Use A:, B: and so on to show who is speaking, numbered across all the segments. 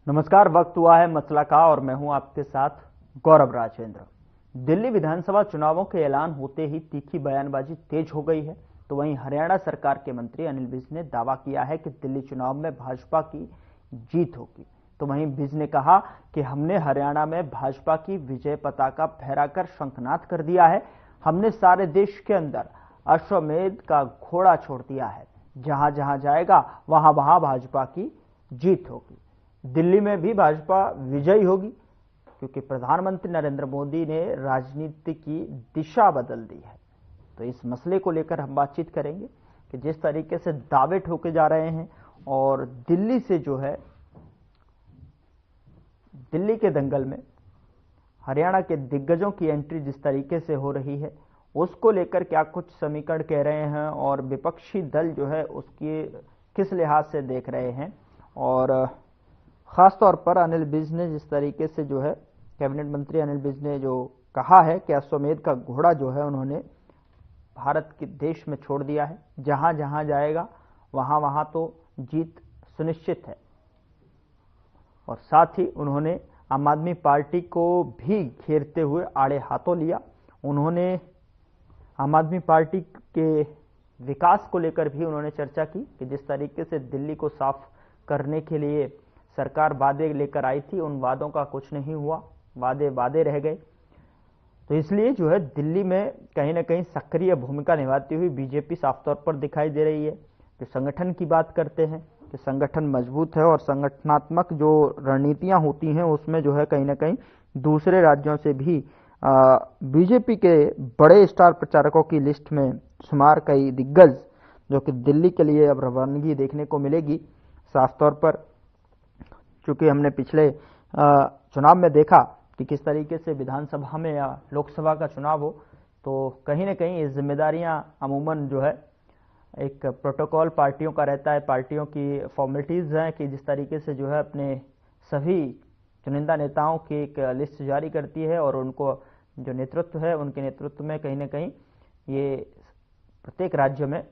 A: नमस्कार। वक्त हुआ है मसला का और मैं हूं आपके साथ गौरव राजेंद्र। दिल्ली विधानसभा चुनावों के ऐलान होते ही तीखी बयानबाजी तेज हो गई है। तो वहीं हरियाणा सरकार के मंत्री अनिल विज ने दावा किया है कि दिल्ली चुनाव में भाजपा की जीत होगी। तो वहीं विज ने कहा कि हमने हरियाणा में भाजपा की विजय पताका फहराकर शंखनाद कर दिया है। हमने सारे देश के अंदर अश्वमेध का घोड़ा छोड़ दिया है। जहां जहां जाएगा वहां वहां भाजपा की जीत होगी। दिल्ली में भी भाजपा विजयी होगी, क्योंकि प्रधानमंत्री नरेंद्र मोदी ने राजनीति की दिशा बदल दी है। तो इस मसले को लेकर हम बातचीत करेंगे कि जिस तरीके से दावे ठोके जा रहे हैं और दिल्ली से जो है, दिल्ली के दंगल में हरियाणा के दिग्गजों की एंट्री जिस तरीके से हो रही है, उसको लेकर क्या कुछ समीकरण कह रहे हैं और विपक्षी दल जो है उसकी किस लिहाज से देख रहे हैं। और खास तौर पर अनिल विज ने जिस तरीके से जो है, कैबिनेट मंत्री अनिल विज ने जो कहा है कि अश्वमेध का घोड़ा जो है उन्होंने भारत के देश में छोड़ दिया है। जहां जहां जाएगा वहां वहां तो जीत सुनिश्चित है। और साथ ही उन्होंने आम आदमी पार्टी को भी घेरते हुए आड़े हाथों लिया। उन्होंने आम आदमी पार्टी के विकास को लेकर भी उन्होंने चर्चा की कि जिस तरीके से दिल्ली को साफ करने के लिए सरकार वादे लेकर आई थी, उन वादों का कुछ नहीं हुआ, वादे वादे रह गए। तो इसलिए जो है दिल्ली में कहीं ना कहीं सक्रिय भूमिका निभाती हुई बीजेपी साफ तौर पर दिखाई दे रही है। कि संगठन की बात करते हैं कि संगठन मजबूत है और संगठनात्मक जो रणनीतियां होती हैं उसमें जो है कहीं ना कहीं दूसरे राज्यों से भी बीजेपी के बड़े स्टार प्रचारकों की लिस्ट में शुमार कई दिग्गज जो कि दिल्ली के लिए अब रवानगी देखने को मिलेगी। साफ तौर पर चूंकि हमने पिछले चुनाव में देखा कि किस तरीके से विधानसभा में या लोकसभा का चुनाव हो तो कहीं ना कहीं ये जिम्मेदारियां अमूमन जो है एक प्रोटोकॉल पार्टियों का रहता है, पार्टियों की फॉर्मेलिटीज हैं कि जिस तरीके से जो है अपने सभी चुनिंदा नेताओं की एक लिस्ट जारी करती है और उनको जो नेतृत्व है उनके नेतृत्व में कहीं ना कहीं ये प्रत्येक राज्य में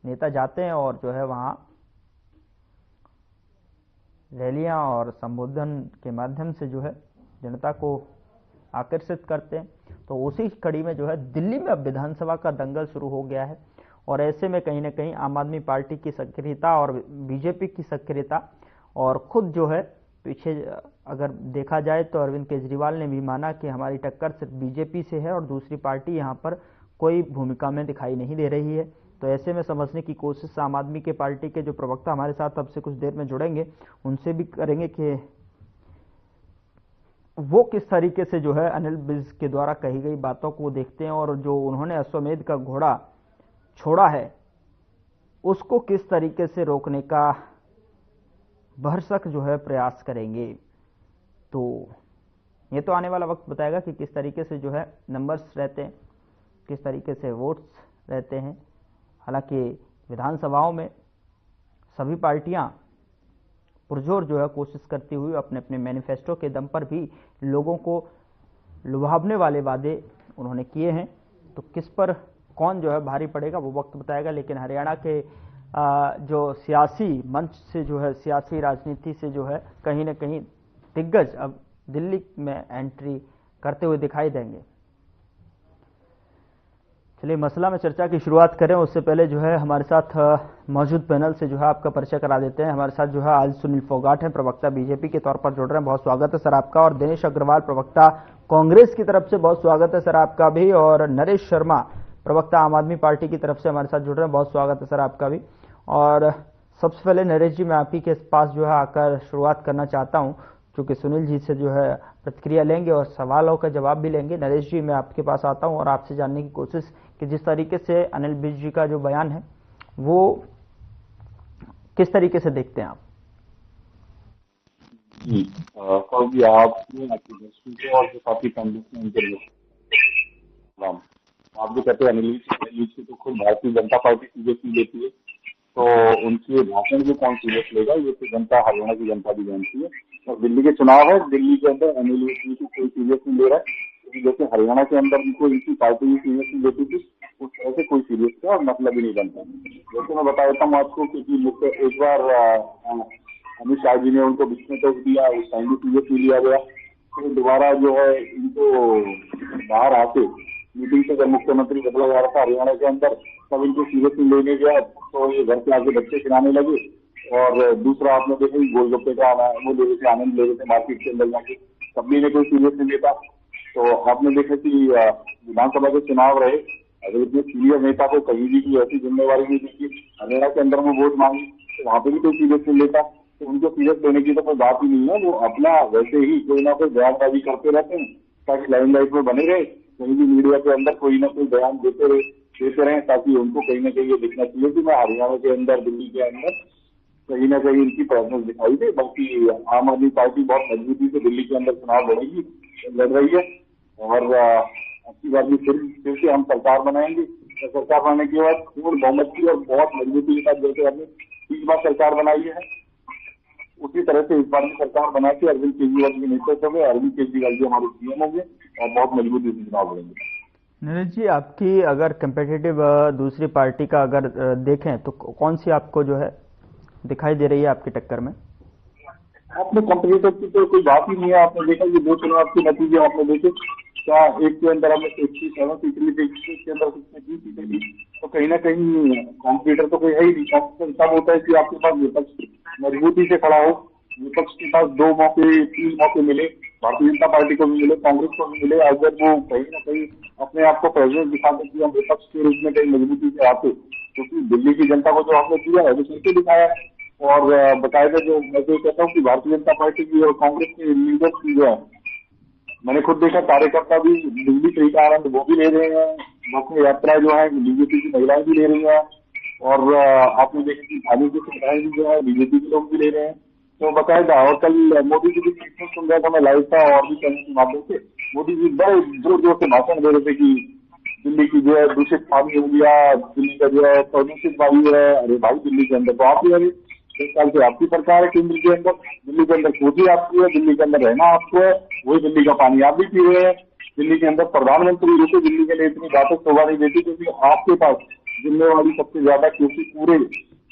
A: नेता जाते हैं और जो है वहाँ रैलियां और संबोधन के माध्यम से जो है जनता को आकर्षित करते हैं। तो उसी कड़ी में जो है दिल्ली में अब विधानसभा का दंगल शुरू हो गया है और ऐसे में कहीं ना कहीं आम आदमी पार्टी की सक्रियता और बीजेपी की सक्रियता और खुद जो है पीछे अगर देखा जाए तो अरविंद केजरीवाल ने भी माना कि हमारी टक्कर सिर्फ बीजेपी से है और दूसरी पार्टी यहाँ पर कोई भूमिका में दिखाई नहीं दे रही है। तो ऐसे में समझने की कोशिश आम आदमी के पार्टी के जो प्रवक्ता हमारे साथ अब से कुछ देर में जुड़ेंगे उनसे भी करेंगे कि वो किस तरीके से जो है अनिल विज के द्वारा कही गई बातों को देखते हैं और जो उन्होंने अश्वमेध का घोड़ा छोड़ा है उसको किस तरीके से रोकने का भरसक जो है प्रयास करेंगे। तो ये तो आने वाला वक्त बताएगा कि किस तरीके से जो है नंबर्स रहते हैं, किस तरीके से वोट्स रहते हैं। हालांकि विधानसभाओं में सभी पार्टियां पुरजोर जो है कोशिश करती हुई अपने अपने मैनिफेस्टो के दम पर भी लोगों को लुभावने वाले वादे उन्होंने किए हैं। तो किस पर कौन जो है भारी पड़ेगा वो वक्त बताएगा। लेकिन हरियाणा के जो सियासी मंच से जो है, सियासी राजनीति से जो है कहीं ना कहीं दिग्गज अब दिल्ली में एंट्री करते हुए दिखाई देंगे। चलिए मसला में चर्चा की शुरुआत करें उससे पहले जो है हमारे साथ मौजूद पैनल से जो है आपका परिचय करा देते हैं। हमारे साथ जो है आज सुनील फोगाट हैं, प्रवक्ता बीजेपी के तौर पर जुड़ रहे हैं, बहुत स्वागत है सर आपका। और दिनेश अग्रवाल, प्रवक्ता कांग्रेस की तरफ से, बहुत स्वागत है सर आपका भी। और नरेश शर्मा, प्रवक्ता आम आदमी पार्टी की तरफ से हमारे साथ जुड़ रहे हैं, बहुत स्वागत है सर आपका भी। और सबसे पहले नरेश जी मैं आप ही के पास जो है आकर शुरुआत करना चाहता हूँ, क्योंकि सुनील जी से जो है प्रतिक्रिया लेंगे और सवालों का जवाब भी लेंगे। नरेश जी मैं आपके पास आता हूँ और आपसे जानने की कोशिश कि जिस तरीके से अनिल विज जी का जो बयान है वो किस तरीके से देखते हैं आप?
B: जी जी आपने आपके दर्शकों को और जो साथी पंडित ने उनके लिए आप जो कहते हैं अनिल विज की तो खुद भारतीय जनता पार्टी सीरियस नहीं लेती है, तो उनके भाषण को कौन सीरियस लेगा ये तो जनता, हरियाणा की जनता भी जानती है। और दिल्ली के चुनाव है, दिल्ली के अंदर अनिल विज जी को कोई सीरियस नहीं ले रहा है, क्योंकि जैसे हरियाणा के अंदर उनको इनकी पार्टी भी सीरियस नहीं लेती थी उस तरह से कोई सीरियस का मतलब ही नहीं बनता। जैसे मैं बता देता हूँ आपको, क्योंकि मुझसे एक बार अमित शाह जी ने उनको बीच में टोक दिया, उस टाइम भी सीरियसली लिया गया। फिर दोबारा जो है इनको बाहर आके मीटिंग से जब मुख्यमंत्री बदला जा रहा था हरियाणा के अंदर, तब इनको सीरियसली लेने गया तो ये घर पे आके बच्चे खिलाने लगे। और दूसरा आपने देखा गोलगप्पे का वो ले रहे थे, आनंद ले रहे थे मार्केट के अंदर जाके, तब भी इन्हें कोई सीरियस नहीं लेता। तो आपने देखा कि विधानसभा के चुनाव रहे, अगर इतने सीनियर नेता को कहीं भी की ऐसी जिम्मेवारी नहीं दी कि हरियाणा के अंदर में वोट मांगी तो वहां पे भी कोई सीरियस नहीं लेता। तो उनको सीरियस लेने की तो कोई बात ही नहीं है। वो अपना वैसे ही कोई ना कोई बयानबाजी करते रहते हैं ताकि लाइमलाइट में बने रहे, कहीं भी मीडिया के अंदर कोई ना कोई बयान देते रहे, ताकि उनको कहीं ना कहीं ये दिखना चाहिए कि मैं हरियाणा के अंदर, दिल्ली के अंदर कहीं ना कहीं इनकी प्रेजेंस दिखाई दे। बाकी आम आदमी पार्टी बहुत मजबूती से दिल्ली के अंदर चुनाव लड़ रही है। और अच्छी बात भी फिर से हम सरकार बनाएंगे। तो सरकार बनाने के बाद पूर्ण बहुमत की और बहुत मजबूती के साथ जैसे हमने 30 बार सरकार बनाई है, उसी तरह से इस बार भी सरकार बना के अरविंद केजरीवाल के नेतृत्व में अरविंद केजरीवाल जी हमारे सीएम होंगे और बहुत मजबूती से चुनाव लड़ेंगे।
A: नीरज जी, आपकी अगर कंपेटिटिव दूसरी पार्टी का अगर देखें तो कौन सी आपको जो है दिखाई दे रही है आपकी टक्कर में?
B: आपने कंपेटिटिव की तो कोई बात ही नहीं है। आपने देखा ये 2 चुनाव के नतीजे आपने देखे, क्या एक के अंदर हमने 67 सीटें ली, के अंदर 20 सीटें ली, तो कहीं ना कहीं कॉम्पिटिटर तो कोई है ही नहीं। कॉम्पिटिशन तब होता है कि आपके पास विपक्ष मजबूती से खड़ा हो। विपक्ष के पास 2 मौके 3 मौके मिले, भारतीय जनता पार्टी को भी मिले, कांग्रेस को भी मिले। अगर वो कहीं ना कहीं अपने आप को प्रेजेंस दिखाते कि हम विपक्ष के रूप में कहीं मजबूती से आते, क्योंकि दिल्ली की जनता को जो आपने दिया है वो करके दिखाया। और बकायदा जो मैं तो कहता हूँ कि भारतीय जनता पार्टी की और कांग्रेस के लीडर्स की जो है, मैंने खुद देखा कार्यकर्ता भी दिल्ली से ही का आनंद वो भी ले रहे हैं, मुख्य यात्रा जो है बीजेपी की महिलाएं भी ले रही हैं, और आपने देखा कि थाने की सुविधाएं भी जो है बीजेपी के लोग भी ले रहे हैं। तो बकायदा, और कल मोदी जी की सुन रहा था मैं लाइव था और भी चैनल के माध्यम से, मोदी जी बड़े जोर जोर से भाषण दे रहे थे कि दिल्ली की जो है दूषित पानी हो गया, दिल्ली का जो है प्रदूषित वायु है। अरे भाई, दिल्ली के अंदर तो आप ही अभी 1 साल से आपकी सरकार है केंद्र के अंदर, दिल्ली के अंदर खोजी आपकी है, दिल्ली के अंदर रहना आपको है, वही दिल्ली का पानी आप भी पी रहे हैं। दिल्ली के अंदर प्रधानमंत्री रुके दिल्ली के लिए इतनी बातें शोभा नहीं देती, क्योंकि आपके पास जिम्मेवारी सबसे ज्यादा, क्योंकि पूरे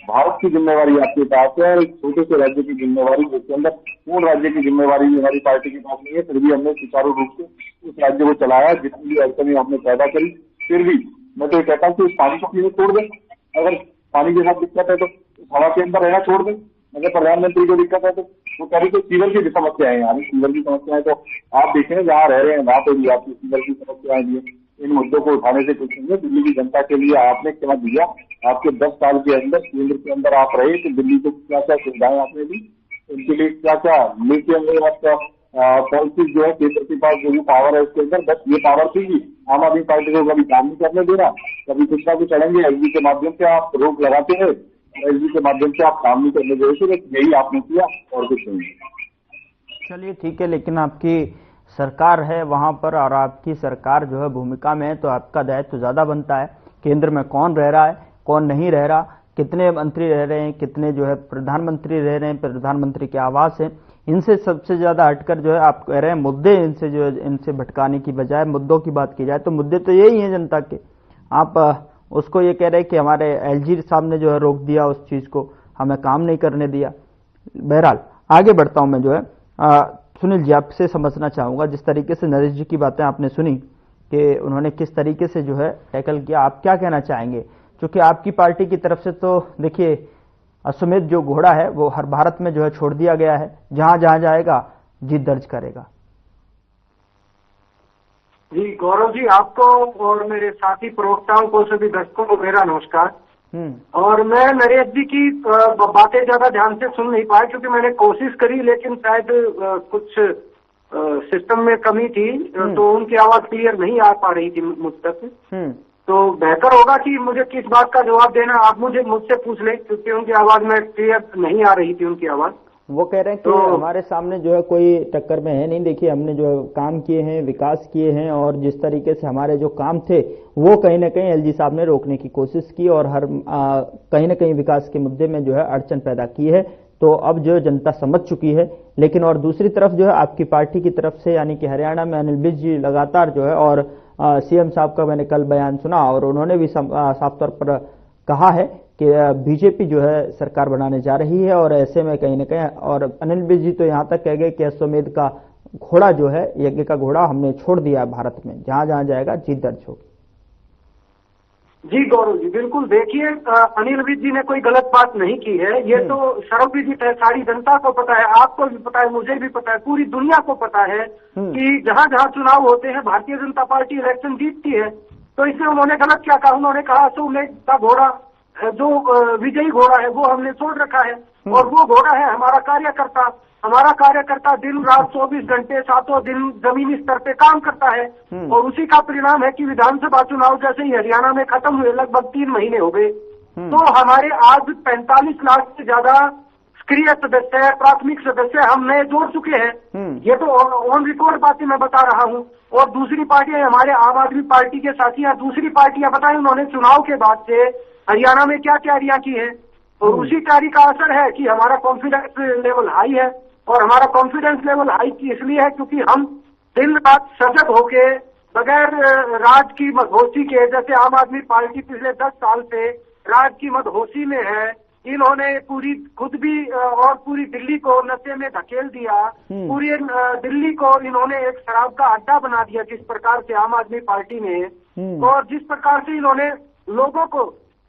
B: भारत की जिम्मेवारी आपके पास है और एक छोटे से राज्य की जिम्मेवारी, जिसके अंदर पूर्ण राज्य की जिम्मेवारी हमारी पार्टी के पास नहीं है। फिर भी हमने सुचारू रूप से उस राज्य को चलाया, जितनी भी अड़चनें हमने पैदा करी। फिर भी मैं तो ये कहता हूँ कि उस पानी को पीने छोड़ दें। अगर पानी के साथ दिक्कत है तो हवा के अंदर रहना छोड़ दें। अगर प्रधानमंत्री को दिक्कत है तो वो कह रही तो सीवर की समस्या है, यहाँ सीवर की समस्या है, तो आप देखें जहाँ रह रहे हैं वहाँ पे भी आपकी सीवर की समस्याएं भी है। इन मुद्दों को उठाने से कुछ नहीं है। दिल्ली की जनता के लिए आपने क्या दिया, आपके 10 साल के अंदर केंद्र के अंदर आप रहे, तो दिल्ली को क्या क्या सुविधाएं आपने दी, उनके लिए क्या क्या लेके आए आपका पॉलिसी जो है, केंद्र के पास जो भी पावर है उसके अंदर, बस ये पावर थी कि आम आदमी पार्टी को कभी काम नहीं करने देना, कभी कुछ ना कुछ चलेंगे, एसबी के माध्यम से आप रोक लगाते हैं, एसबी के माध्यम से आप काम नहीं करने दे रहे थे। यही आपने किया और कुछ नहीं।
A: चलिए ठीक है, लेकिन आपकी सरकार है वहां पर और आपकी सरकार जो है भूमिका में है, तो आपका दायित्व तो ज्यादा बनता है। केंद्र में कौन रह रहा है, कौन नहीं रह रहा, कितने मंत्री रह रहे हैं, कितने जो है प्रधानमंत्री रह रहे हैं, प्रधानमंत्री के आवास है, इनसे सबसे ज्यादा हटकर जो है आप कह रहे हैं मुद्दे, इनसे जो है इनसे भटकाने की बजाय मुद्दों की बात की जाए तो मुद्दे तो यही हैं जनता के। आप उसको ये कह रहे हैं कि हमारे एलजी साहब ने जो है रोक दिया उस चीज को, हमें काम नहीं करने दिया। बहरहाल आगे बढ़ता हूं मैं जो है सुनील जी, आपसे समझना चाहूंगा, जिस तरीके से नरेश जी की बातें आपने सुनी कि उन्होंने किस तरीके से जो है टैकल किया, आप क्या कहना चाहेंगे? क्योंकि आपकी पार्टी की तरफ से तो देखिए अश्वमेध जो घोड़ा है वो हर भारत में जो है छोड़ दिया गया है, जहां जहां जाएगा जीत दर्ज करेगा।
C: जी गौरव जी, आपको और मेरे साथी प्रवक्ताओं को, सभी दर्शकों को मेरा नमस्कार। और मैं नरेश जी की बातें ज्यादा ध्यान से सुन नहीं पाया, क्योंकि मैंने कोशिश करी लेकिन शायद कुछ सिस्टम में कमी थी, तो उनकी आवाज क्लियर नहीं आ पा रही थी मुझ तक। तो बेहतर होगा कि मुझे किस बात का जवाब देना आप मुझसे पूछ लें, क्योंकि उनकी आवाज में क्लियर नहीं आ रही थी उनकी आवाज।
A: वो कह रहे हैं कि हमारे सामने जो है कोई टक्कर में है नहीं। देखिए हमने जो है काम किए हैं, विकास किए हैं, और जिस तरीके से हमारे जो काम थे वो कहीं ना कहीं एलजी साहब ने रोकने की कोशिश की और कहीं ना कहीं विकास के मुद्दे में जो है अड़चन पैदा की है। तो अब जो जनता समझ चुकी है। लेकिन और दूसरी तरफ जो है आपकी पार्टी की तरफ से, यानी कि हरियाणा में अनिल विज जी लगातार जो है, और सीएम साहब का मैंने कल बयान सुना और उन्होंने भी साफ तौर पर कहा है कि बीजेपी जो है सरकार बनाने जा रही है, और ऐसे में कहीं ना कहीं, और अनिल विज जी तो यहां तक कह गए कि अश्वमेध का घोड़ा जो है, यज्ञ का घोड़ा हमने छोड़ दिया भारत में, जहां जहां जाएगा जीत दर्ज होगी।
C: जी गौरव जी, बिल्कुल। देखिए, अनिल विज जी ने कोई गलत बात नहीं की है। ये तो सर्वविदित है, सारी जनता को पता है, आपको भी पता है, मुझे भी पता है, पूरी दुनिया को पता है कि जहां जहां चुनाव होते हैं भारतीय जनता पार्टी इलेक्शन जीतती है। तो इसमें उन्होंने गलत क्या कहा? उन्होंने कहा अश्वमेध का घोड़ा, जो विजयी घोड़ा है, वो हमने छोड़ रखा है, और वो घोड़ा है हमारा कार्यकर्ता। हमारा कार्यकर्ता दिन रात 24 घंटे 7 दिन जमीनी स्तर पे काम करता है, और उसी का परिणाम है कि विधानसभा चुनाव जैसे ही हरियाणा में खत्म हुए, लगभग 3 महीने हो गए, तो हमारे आज 45 लाख से ज्यादा सक्रिय सदस्य, प्राथमिक सदस्य हम नए जोड़ चुके हैं। ये तो ऑन रिकॉर्ड बातें मैं बता रहा हूँ। और दूसरी पार्टियां, हमारे आम आदमी पार्टी के साथियां, दूसरी पार्टियां बताएं उन्होंने चुनाव के बाद से हरियाणा में क्या तैयारियां की है, और उसी तैयारी का असर है कि हमारा कॉन्फिडेंस लेवल हाई है। और हमारा कॉन्फिडेंस लेवल हाई इसलिए है क्योंकि हम दिन रात सजग होके, बगैर राज की मदहोशी के, जैसे आम आदमी पार्टी पिछले 10 साल से राज की मदहोशी में है, इन्होंने पूरी खुद भी और पूरी दिल्ली को नशे में धकेल दिया। पूरी दिल्ली को इन्होंने एक शराब का अड्डा बना दिया, जिस प्रकार से आम आदमी पार्टी ने, और जिस प्रकार से इन्होंने लोगों को,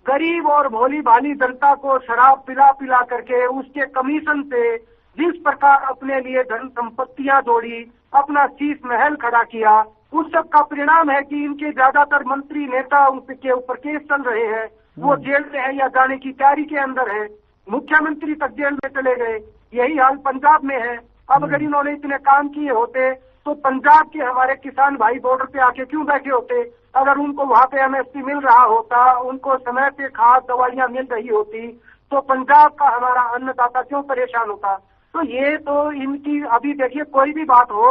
C: गरीब और भोली भाली जनता को शराब पिला पिला करके उसके कमीशन से जिस प्रकार अपने लिए धन संपत्तियां जोड़ी, अपना शीश महल खड़ा किया, उस सब का परिणाम है कि इनके ज्यादातर मंत्री नेता, उनके ऊपर केस चल रहे हैं, वो जेल में है या जाने की तैयारी के अंदर है। मुख्यमंत्री तक जेल में चले गए। यही हाल पंजाब में है। अब अगर इन्होंने इतने काम किए होते तो पंजाब के हमारे किसान भाई बॉर्डर पे आके क्यों बैठे होते? अगर उनको वहां पे एमएसपी मिल रहा होता, उनको समय पे खाद दवाइयां मिल रही होती, तो पंजाब का हमारा अन्नदाता क्यों परेशान होता? तो ये तो इनकी, अभी देखिए कोई भी बात हो,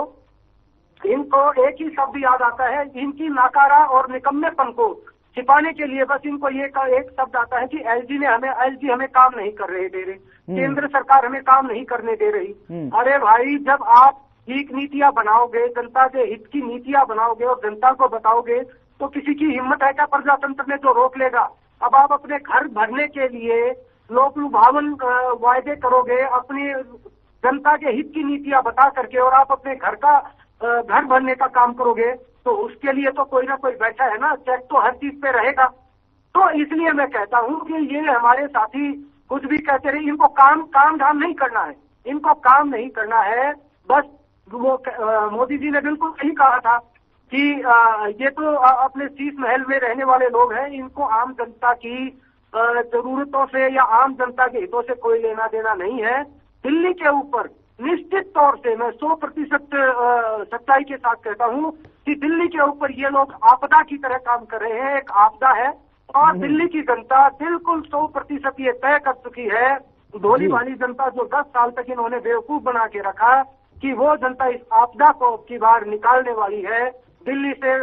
C: इनको एक ही शब्द याद आता है, इनकी नाकारा और निकम्मेपन को छिपाने के लिए बस इनको ये एक शब्द आता है कि एलजी हमें काम नहीं कर रहे दे रही, केंद्र सरकार हमें काम नहीं करने दे रही। अरे भाई, जब आप ठीक नीतियां बनाओगे, जनता के हित की नीतियां बनाओगे और जनता को बताओगे, तो किसी की हिम्मत है क्या प्रजातंत्र में जो रोक लेगा? अब आप अपने घर भरने के लिए लोक लुभावन वायदे करोगे, अपनी जनता के हित की नीतियां बता करके, और आप अपने घर भरने का काम करोगे, तो उसके लिए तो कोई ना कोई बैठा है ना, चेक तो हर चीज पे रहेगा। तो इसलिए मैं कहता हूँ कि ये हमारे साथी कुछ भी कहते रहे, इनको काम धाम नहीं करना है, इनको काम नहीं करना है। बस वो मोदी जी ने बिल्कुल सही कहा था कि ये तो अपने शीश महल में रहने वाले लोग हैं, इनको आम जनता की जरूरतों से या आम जनता के हितों से कोई लेना देना नहीं है। दिल्ली के ऊपर निश्चित तौर से मैं 100% सच्चाई के साथ कहता हूं कि दिल्ली के ऊपर ये लोग आपदा की तरह काम कर रहे हैं, एक आपदा है। और दिल्ली की जनता बिल्कुल 100% ये तय कर चुकी है, भोली भाली जनता जो 10 साल तक इन्होंने बेवकूफ बना के रखा, कि वो जनता इस आपदा को की बार निकालने वाली है। दिल्ली से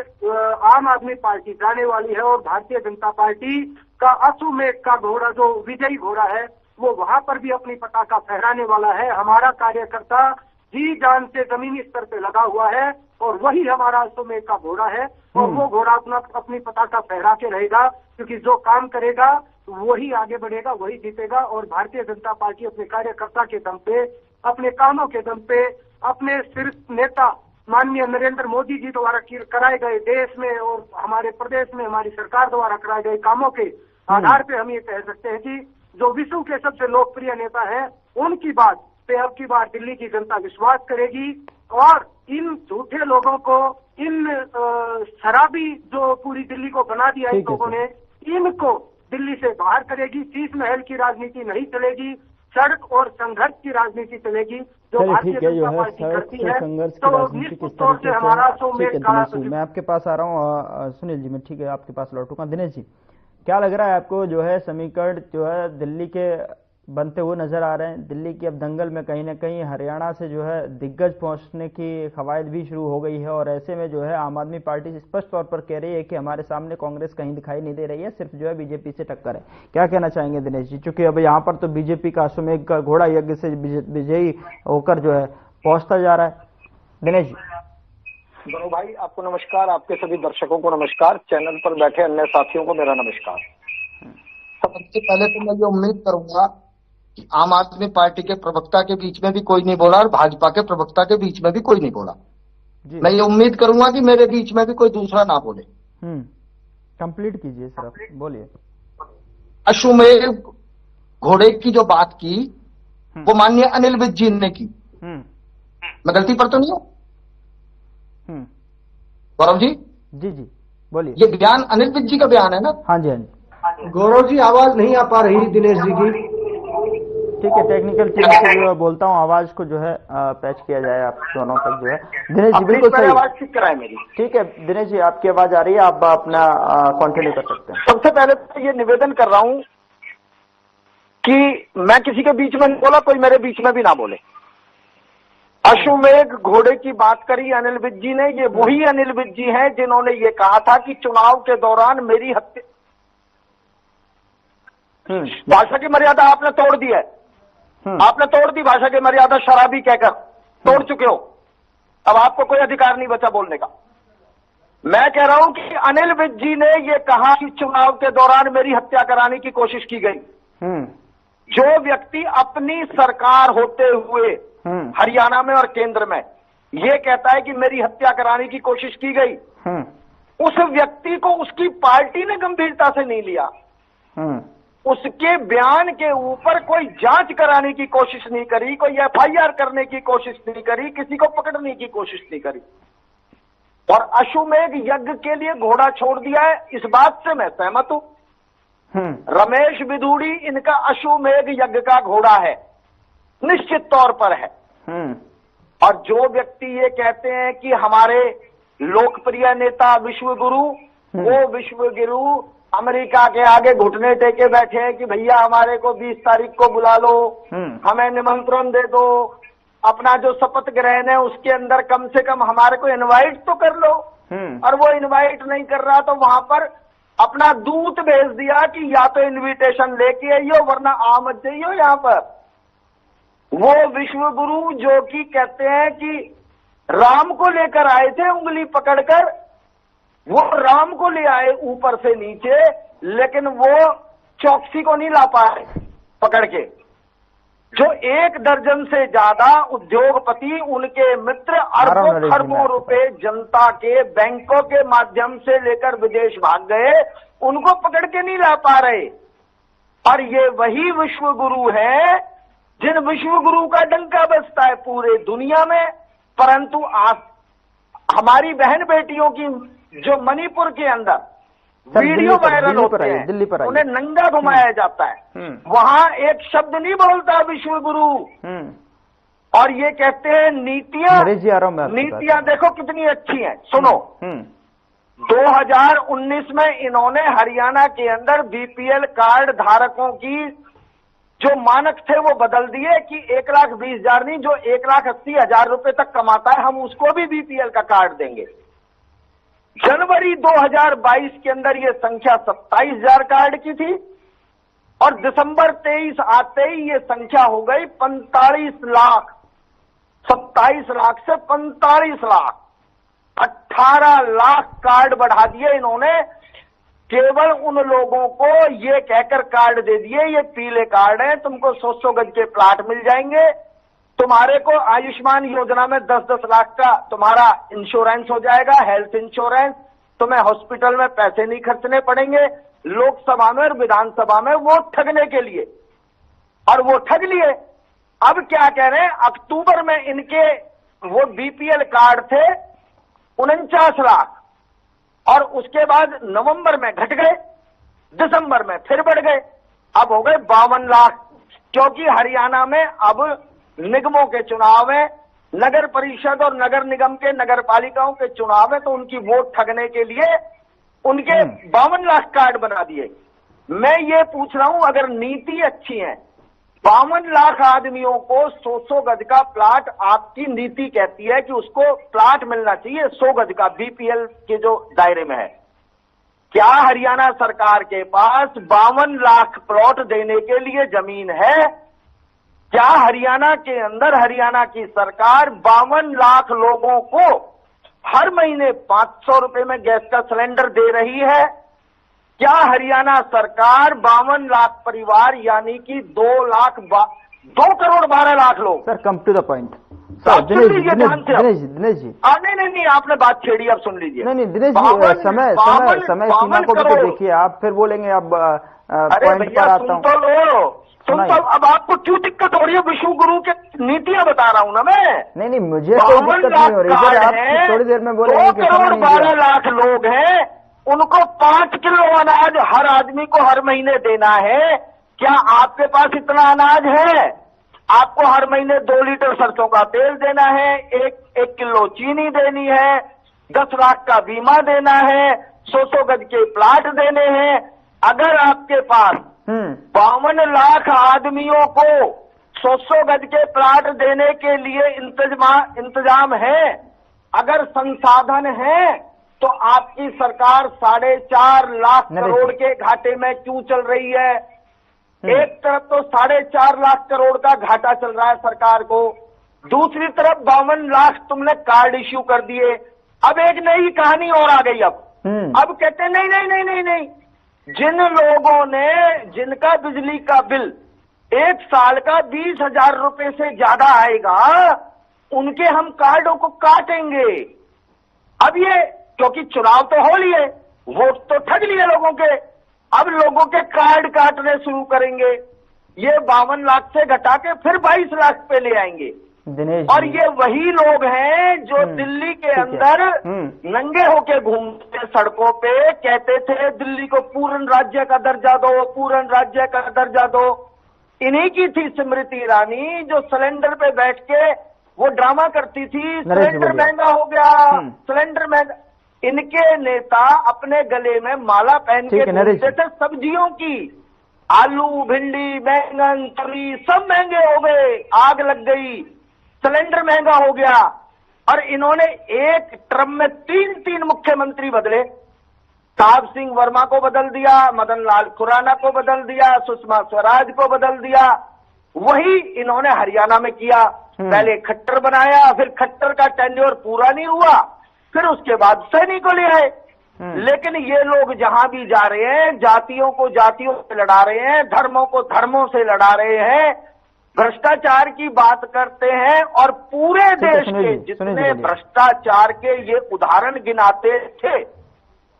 C: आम आदमी पार्टी जाने वाली है, और भारतीय जनता पार्टी का अश्वमेध का घोड़ा, जो विजयी घोड़ा है, वो वहां पर भी अपनी पताका फहराने वाला है। हमारा कार्यकर्ता जी जान से जमीनी स्तर पे लगा हुआ है, और वही हमारा अश्वमेध का घोड़ा है, और वो घोड़ा अपनी पताका फहरा के रहेगा, क्योंकि जो काम करेगा वही आगे बढ़ेगा, वही जीतेगा। और भारतीय जनता पार्टी अपने कार्यकर्ता के दम पे, अपने कामों के दम पे, अपने शीर्ष नेता माननीय नरेंद्र मोदी जी द्वारा कराए गए देश में और हमारे प्रदेश में हमारी सरकार द्वारा कराए गए कामों के आधार पे हम ये कह सकते हैं कि जो विश्व के सबसे लोकप्रिय नेता हैं, उनकी बात पे अब की बार दिल्ली की जनता विश्वास करेगी, और इन झूठे लोगों को, इन शराबी जो पूरी दिल्ली को बना दिया इन लोगों ने, इनको दिल्ली से बाहर करेगी। शीश महल की राजनीति नहीं चलेगी, सड़क और संघर्ष की राजनीति चलेगी, जो भारतीय जनता पार्टी करती है। तो निश्चित तौर से हमारा
A: मैं आपके पास आ रहा हूँ सुनील जी, मैं ठीक है आपके पास लौटूंगा। दिनेश जी, क्या लग रहा है आपको, जो है समीकरण जो है दिल्ली के बनते हुए नजर आ रहे हैं? दिल्ली की अब दंगल में कहीं ना कहीं हरियाणा से जो है दिग्गज पहुंचने की कवायद भी शुरू हो गई है, और ऐसे में जो है आम आदमी पार्टी स्पष्ट तौर पर कह रही है कि हमारे सामने कांग्रेस कहीं दिखाई नहीं दे रही है, सिर्फ जो है बीजेपी से टक्कर है। क्या कहना चाहेंगे दिनेश जी, चूंकि अब यहाँ पर तो बीजेपी का अश्वमेध का घोड़ा यज्ञ से विजयी होकर जो है पहुंचता जा रहा है? दिनेश जी।
D: दोनों भाई, आपको नमस्कार, आपके सभी दर्शकों को नमस्कार, चैनल पर बैठे अन्य साथियों को मेरा नमस्कार।
E: सबसे पहले तो मैं ये उम्मीद करूंगा कि आम आदमी पार्टी के प्रवक्ता के बीच में भी कोई नहीं बोला और भाजपा के प्रवक्ता के बीच में भी कोई नहीं बोला। मैं ये उम्मीद करूंगा कि मेरे बीच में भी कोई दूसरा ना बोले।
A: कंप्लीट कीजिए सर, आप बोलिए।
E: अश्वमेध घोड़े की जो बात की वो माननीय अनिल विज जी ने की। मैं गलती पर तो नहीं हूं गौरव जी?
A: जी जी बोलिए।
E: ये बयान अनिल विज जी का बयान है ना?
A: हाँ जी हाँ जी।
C: गौरव जी आवाज नहीं आ पा रही दिनेश जी की।
A: ठीक है, टेक्निकल टीम से बोलता हूँ आवाज को जो है पैच किया जाए आप दोनों तक जो है। दिनेश जी बिल्कुल सही,
D: आवाज ठीक कराए मेरी।
A: ठीक है दिनेश जी, आपकी आवाज आ रही है, आप अपना कंटिन्यू कर सकते हैं।
D: सबसे पहले तो ये निवेदन कर रहा हूं कि मैं किसी के बीच में नहीं बोला, कोई मेरे बीच में भी ना बोले। अश्वमेध घोड़े की बात करी अनिल विज जी ने, ये वही अनिल विज जी हैं जिन्होंने ये कहा था कि चुनाव के दौरान मेरी हत्या, भाषा की मर्यादा आपने तोड़ दी है, आपने तोड़ दी भाषा की मर्यादा, शराबी कहकर तोड़ चुके हो। अब आपको कोई अधिकार नहीं बचा बोलने का। मैं कह रहा हूं कि अनिल विज जी ने यह कहा कि चुनाव के दौरान मेरी हत्या कराने की कोशिश की गई। जो व्यक्ति अपनी सरकार होते हुए हरियाणा में और केंद्र में यह कहता है कि मेरी हत्या कराने की कोशिश की गई, उस व्यक्ति को उसकी पार्टी ने गंभीरता से नहीं लिया। उसके बयान के ऊपर कोई जांच कराने की कोशिश नहीं करी, कोई एफआईआर करने की कोशिश नहीं करी, किसी को पकड़ने की कोशिश नहीं करी। और अश्वमेध यज्ञ के लिए घोड़ा छोड़ दिया है, इस बात से मैं सहमत हूं। रमेश बिधूड़ी इनका अश्वमेध यज्ञ का घोड़ा है, निश्चित तौर पर है। और जो व्यक्ति ये कहते हैं कि हमारे लोकप्रिय नेता विश्व गुरु, वो विश्व गुरु अमेरिका के आगे घुटने टेके बैठे हैं कि भैया हमारे को 20 तारीख को बुला लो, हमें निमंत्रण दे दो, अपना जो शपथ ग्रहण है उसके अंदर कम से कम हमारे को इनवाइट तो कर लो। और वो इनवाइट नहीं कर रहा तो वहां पर अपना दूत भेज दिया कि या तो इनविटेशन लेके आइयो वरना आ मत जाइयो यहां पर। वो विश्व गुरु जो कि कहते हैं कि राम को लेकर आए थे उंगली पकड़कर, वो राम को ले आए ऊपर से नीचे, लेकिन वो चौकसी को नहीं ला पाए पकड़ के। जो 1 दर्जन से ज्यादा उद्योगपति, उनके मित्र अरबों खरबों रुपए जनता के बैंकों के माध्यम से लेकर विदेश भाग गए, उनको पकड़ के नहीं ला पा रहे। और ये वही विश्व गुरु है जिन विश्व गुरु का डंका बजता है पूरे दुनिया में, परंतु आज हमारी बहन बेटियों की जो मणिपुर के अंदर वीडियो वायरल होते हैं, उन्हें नंगा घुमाया जाता है, वहां एक शब्द नहीं बोलता विश्व गुरु। और ये कहते हैं नीतियां देखो कितनी अच्छी हैं। सुनो, 2019 में इन्होंने हरियाणा के अंदर बीपीएल कार्ड धारकों की जो मानक थे वो बदल दिए कि 1,20,000 नहीं, जो 1,80,000 रुपए तक कमाता है हम उसको भी बीपीएल का कार्ड देंगे। जनवरी 2022 के अंदर ये संख्या 27,000 कार्ड की थी और दिसंबर 23 आते ही ये संख्या हो गई 45 लाख। 27 लाख से 45 लाख, 18 लाख कार्ड बढ़ा दिए इन्होंने। केवल उन लोगों को ये कहकर कार्ड दे दिए ये पीले कार्ड हैं, तुमको 100 गज के प्लाट मिल जाएंगे, तुम्हारे को आयुष्मान योजना में 10-10 लाख का तुम्हारा इंश्योरेंस हो जाएगा, हेल्थ इंश्योरेंस, तुम्हें हॉस्पिटल में पैसे नहीं खर्चने पड़ेंगे। लोकसभा में और विधानसभा में वोट ठगने के लिए, और वो ठग लिए। अब क्या कह रहे हैं, अक्टूबर में इनके वो बीपीएल कार्ड थे 49 लाख, और उसके बाद नवंबर में घट गए, दिसंबर में फिर बढ़ गए, अब हो गए 52 लाख। क्योंकि हरियाणा में अब निगमों के चुनाव है, नगर परिषद और नगर निगम के नगर पालिकाओं के चुनाव है, तो उनकी वोट ठगने के लिए उनके 52 लाख कार्ड बना दिए। मैं ये पूछ रहा हूं, अगर नीति अच्छी है, 52 लाख आदमियों को 100 गज का प्लाट, आपकी नीति कहती है कि उसको प्लाट मिलना चाहिए 100 गज का बीपीएल के जो दायरे में है। क्या हरियाणा सरकार के पास 52 लाख प्लॉट देने के लिए जमीन है? क्या हरियाणा के अंदर हरियाणा की सरकार 52 लाख लोगों को हर महीने 500 रुपए में गैस का सिलेंडर दे रही है? क्या हरियाणा सरकार 52 लाख परिवार यानी कि 2 करोड़ 12 लाख लोग।
A: Sir come to the point.
D: Dinesh ji
A: Dinesh ji
D: नहीं आपने बात छेड़ी, अब सुन लीजिए।
A: नहीं दिनेश जी, समय सीमा को भी तो देखिए, आप फिर बोलेंगे अब पॉइंट पर आता हूँ।
D: सुन तो अब आपको क्यों दिक्कत हो रही है? विश्व गुरु के नीतियां बता रहा हूं ना मैं।
A: नहीं मुझे कोई दिक्कत नहीं हो रही सर, आप थोड़ी देर में बोलेंगे
D: 2 करोड़ 12 लाख लोग हैं, उनको 5 किलो अनाज हर आदमी को हर महीने देना है। क्या आपके पास इतना अनाज है? आपको हर महीने 2 लीटर सरसों का तेल देना है, 1 किलो चीनी देनी है, 10 लाख का बीमा देना है, 100 गज के प्लाट देने हैं। अगर आपके पास 52 लाख आदमियों को 100 गज के प्लाट देने के लिए इंतजाम है, अगर संसाधन है, तो आपकी सरकार 4.5 लाख करोड़ के घाटे में क्यों चल रही है? एक तरफ तो 4.5 लाख करोड़ का घाटा चल रहा है सरकार को, दूसरी तरफ 52 लाख तुमने कार्ड इश्यू कर दिए। अब एक नई कहानी और आ गई। अब कहते हैं नहीं, जिन लोगों ने जिनका बिजली का बिल 1 साल का 20,000 रुपए से ज्यादा आएगा, उनके हम कार्डों को काटेंगे। अब ये क्योंकि चुनाव तो हो लिए, वोट तो ठग लिए लोगों के, अब लोगों के कार्ड काटने शुरू करेंगे। ये 52 लाख से घटा के फिर 22 लाख पे ले आएंगे। और ये वही लोग हैं जो दिल्ली के अंदर नंगे होके घूमते सड़कों पे, कहते थे दिल्ली को पूर्ण राज्य का दर्जा दो, पूर्ण राज्य का दर्जा दो। इन्हीं की थी स्मृति ईरानी, जो सिलेंडर पे बैठ के वो ड्रामा करती थी, सिलेंडर महंगा हो गया, सिलेंडर महंगा। इनके नेता अपने गले में माला पहन के घूमते थे सब्जियों की। आलू, भिंडी, बैंगन, तरी सब महंगे हो गए, आग लग गई, सिलेंडर महंगा हो गया। और इन्होंने एक ट्रम में 3 मुख्यमंत्री बदले। साहब सिंह वर्मा को बदल दिया, मदन लाल खुराना को बदल दिया, सुषमा स्वराज को बदल दिया। वही इन्होंने हरियाणा में किया। पहले खट्टर बनाया, फिर खट्टर का टेन्योर पूरा नहीं हुआ, फिर उसके बाद सैनी को ले आए। लेकिन ये लोग जहां भी जा रहे हैं, जातियों को जातियों से लड़ा रहे हैं, धर्मों को धर्मों से लड़ा रहे हैं, भ्रष्टाचार की बात करते हैं। और पूरे देश के जितने भ्रष्टाचार के ये उदाहरण गिनाते थे,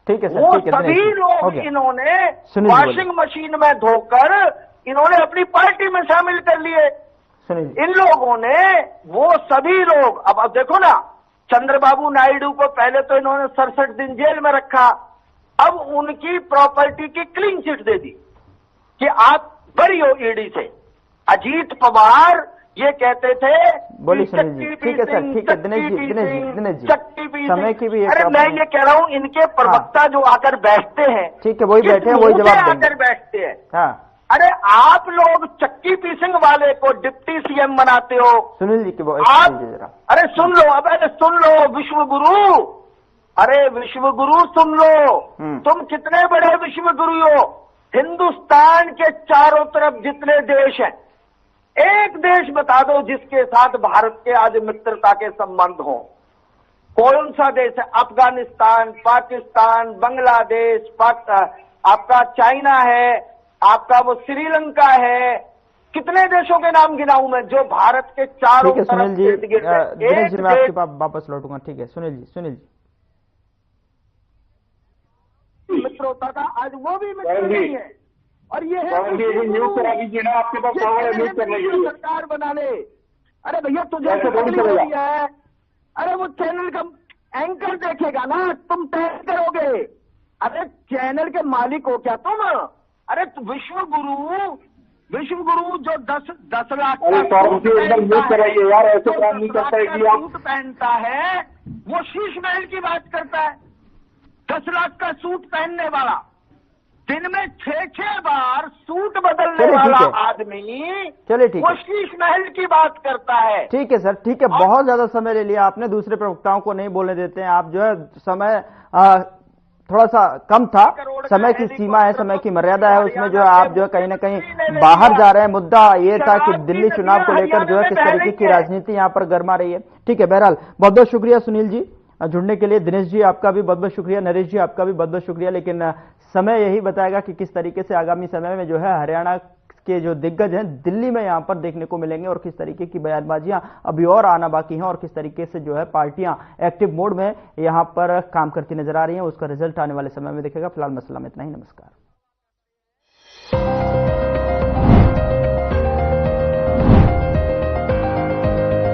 D: वो सभी लोग इन्होंने वॉशिंग मशीन में धोकर इन्होंने अपनी पार्टी में शामिल कर लिए। इन लोगों ने, वो सभी लोग, अब देखो ना, चंद्रबाबू नायडू को पहले तो इन्होंने 67 दिन जेल में रखा, अब उनकी प्रॉपर्टी की क्लीन चिट दे दी कि आप बरी हो ईडी से। अजीत पवार ये कहते थे,
A: ठीक है सर, ठीक है दिनेश जी, समय की भी।
D: अरे मैं ये कह रहा हूं, इनके प्रवक्ता जो आकर बैठते हैं,
A: ठीक है, वही बैठे हैं, वही जवाब देंगे।
D: आकर बैठते हैं। अरे आप लोग चक्की पीसिंग वाले को डिप्टी सीएम बनाते हो।
A: सुनील जी की
D: आप, अरे सुन लो, अब अरे सुन लो, विश्व गुरु, अरे विश्व गुरु सुन लो, तुम कितने बड़े विश्व गुरु हो। हिंदुस्तान के चारों तरफ जितने देश हैं, एक देश बता दो जिसके साथ भारत के आज मित्रता के संबंध हो। कौन सा देश है? अफगानिस्तान, पाकिस्तान, बांग्लादेश, आपका चाइना है, आपका वो श्रीलंका है। कितने देशों के नाम गिनाऊं मैं जो भारत के चारों तरफ
A: सुनील जी, दिनेश जी मैं आपके पास वापस लौटूंगा। ठीक है सुनील जी
D: मित्रता का आज वो भी मित्र नहीं है। और ये है
B: न्यूज करा दीजिए ना, आपके पास न्यूज करने के लिए
D: सरकार बना ले। अरे भैया तुझे है, अरे वो चैनल का एंकर देखेगा ना, तुम तय करोगे। अरे चैनल के मालिक हो क्या तुम? अरे विश्व गुरु जो 10 लाख
B: कराइए यार, ऐसे काम नहीं करता है कि आप
D: सूट पहनता है, वो शीश महल की बात करता है। 10 लाख का सूट पहनने वाला, दिन में 6 बार सूट बदलने वाला आदमी,
A: चलिए ठीक
D: वो शीश महल की बात करता है।
A: ठीक है सर, ठीक है, बहुत ज्यादा समय ले लिया आपने, दूसरे प्रवक्ताओं को नहीं बोलने देते हैं आप। जो है समय थोड़ा सा कम था, समय की सीमा है, समय की मर्यादा है, उसमें जो है आप जो है कहीं ना कहीं बाहर जा रहे हैं। मुद्दा ये था कि दिल्ली चुनाव को लेकर जो है किस तरीके की राजनीति यहाँ पर गर्मा रही है। ठीक है, बहरहाल बहुत बहुत शुक्रिया सुनील जी जुड़ने के लिए। दिनेश जी आपका भी बहुत बहुत शुक्रिया, नरेश जी आपका भी बहुत बहुत शुक्रिया। लेकिन समय यही बताएगा कि किस तरीके से आगामी समय में जो है हरियाणा के जो दिग्गज हैं दिल्ली में यहां पर देखने को मिलेंगे और किस तरीके की बयानबाजियां अभी और आना बाकी हैं और किस तरीके से जो है पार्टियां एक्टिव मोड में यहां पर काम करती नजर आ रही हैं। उसका रिजल्ट आने वाले समय में दिखेगा। फिलहाल मसला में इतना ही। नमस्कार।